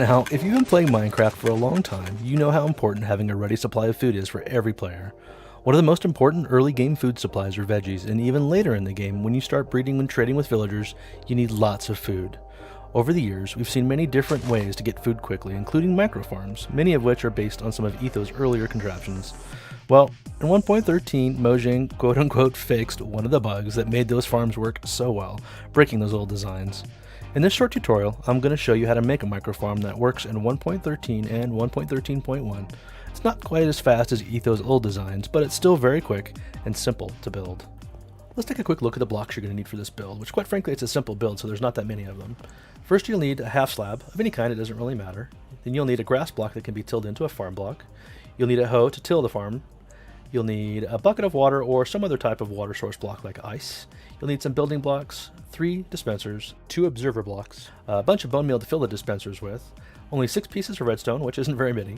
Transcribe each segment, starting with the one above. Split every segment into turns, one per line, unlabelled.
Now, if you've been playing Minecraft for a long time, you know how important having a ready supply of food is for every player. One of the most important early game food supplies are veggies, and even later in the game, when you start breeding and trading with villagers, you need lots of food. Over the years, we've seen many different ways to get food quickly, including micro farms, many of which are based on some of Etho's earlier contraptions. Well, in 1.13, Mojang quote-unquote fixed one of the bugs that made those farms work so well, breaking those old designs. In this short tutorial, I'm going to show you how to make a micro farm that works in 1.13 and 1.13.1. It's not quite as fast as Etho's old designs, but it's still very quick and simple to build. Let's take a quick look at the blocks you're going to need for this build, which quite frankly it's a simple build, so there's not that many of them. First, you'll need a half slab of any kind, it doesn't really matter. Then you'll need a grass block that can be tilled into a farm block. You'll need a hoe to till the farm. You'll need a bucket of water or some other type of water source block like ice. You'll need some building blocks, 3 dispensers, 2 observer blocks, a bunch of bone meal to fill the dispensers with, only 6 pieces of redstone, which isn't very many,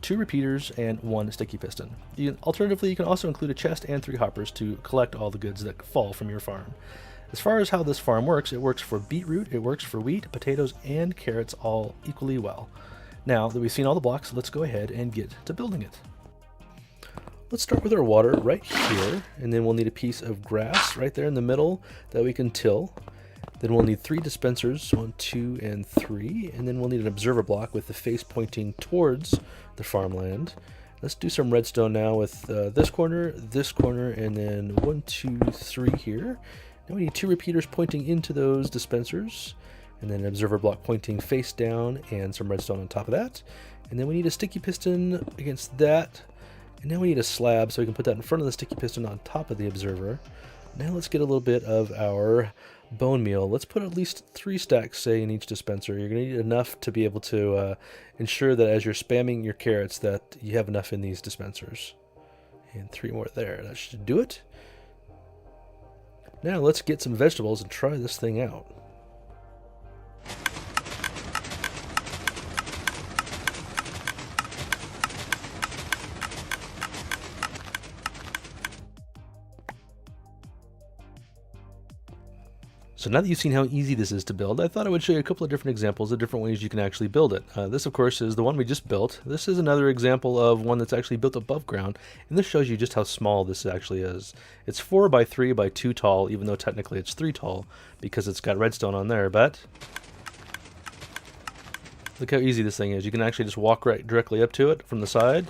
2 repeaters, and 1 sticky piston. Alternatively, you can also include a chest and 3 hoppers to collect all the goods that fall from your farm. As far as how this farm works, it works for beetroot, it works for wheat, potatoes, and carrots all equally well. Now that we've seen all the blocks, let's go ahead and get to building it. Let's start with our water right here, and then we'll need a piece of grass right there in the middle that we can till. Then we'll need 3 dispensers, 1, 2, and 3, and then we'll need an observer block with the face pointing towards the farmland. Let's do some redstone now with this corner, and then 1, 2, 3 here. Now we need 2 repeaters pointing into those dispensers, and then an observer block pointing face down, and some redstone on top of that. And then we need a sticky piston against that. And now we need a slab, so we can put that in front of the sticky piston on top of the observer. Now let's get a little bit of our bone meal. Let's put at least 3 stacks, say, in each dispenser. You're going to need enough to be able to ensure that as you're spamming your carrots that you have enough in these dispensers. And 3 more there. That should do it. Now let's get some vegetables and try this thing out. So now that you've seen how easy this is to build, I thought I would show you a couple of different examples of different ways you can actually build it. This, of course, is the one we just built. This is another example of one that's actually built above ground, and this shows you just how small this actually is. It's 4 by 3 by 2 tall, even though technically it's 3 tall, because it's got redstone on there, but look how easy this thing is. You can actually just walk right directly up to it from the side.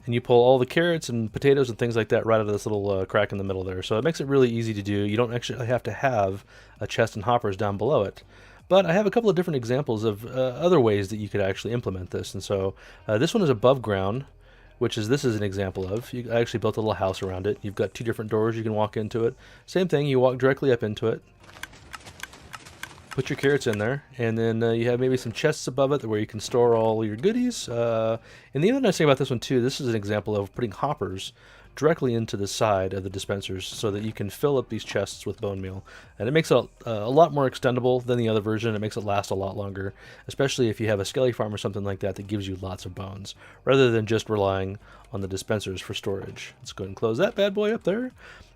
And you pull all the carrots and potatoes and things like that right out of this little crack in the middle there. So it makes it really easy to do. You don't actually have to have a chest and hoppers down below it. But I have a couple of different examples of other ways that you could actually implement this. And so this one is above ground, which is this is an example of. I actually built a little house around it. You've got 2 different doors you can walk into it. Same thing, you walk directly up into it. Put your carrots in there, and then you have maybe some chests above it where you can store all your goodies. And the other nice thing about this one too, this is an example of putting hoppers directly into the side of the dispensers so that you can fill up these chests with bone meal. And it makes it a lot more extendable than the other version. It makes it last a lot longer, especially if you have a skelly farm or something like that that gives you lots of bones, rather than just relying on the dispensers for storage. Let's go ahead and close that bad boy up there.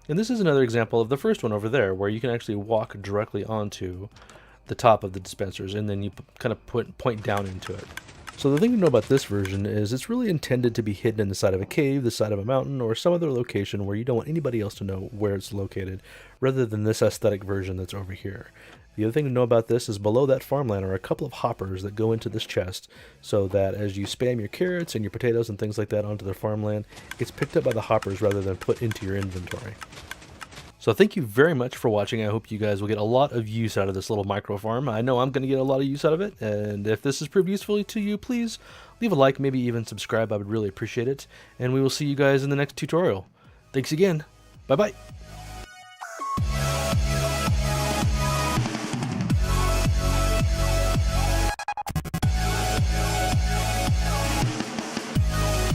And this is another example of the first one over there, where you can actually walk directly onto the top of the dispensers, and then you kind of point down into it. So the thing to know about this version is it's really intended to be hidden in the side of a cave, the side of a mountain, or some other location where you don't want anybody else to know where it's located, rather than this aesthetic version that's over here. The other thing to know about this is below that farmland are a couple of hoppers that go into this chest, so that as you spam your carrots and your potatoes and things like that onto the farmland, it's picked up by the hoppers rather than put into your inventory. So thank you very much for watching. I hope you guys will get a lot of use out of this little micro farm. I know I'm going to get a lot of use out of it, and if this has proved useful to you, please leave a like, maybe even subscribe. I would really appreciate it, and we will see you guys in the next tutorial. Thanks again. Bye-bye.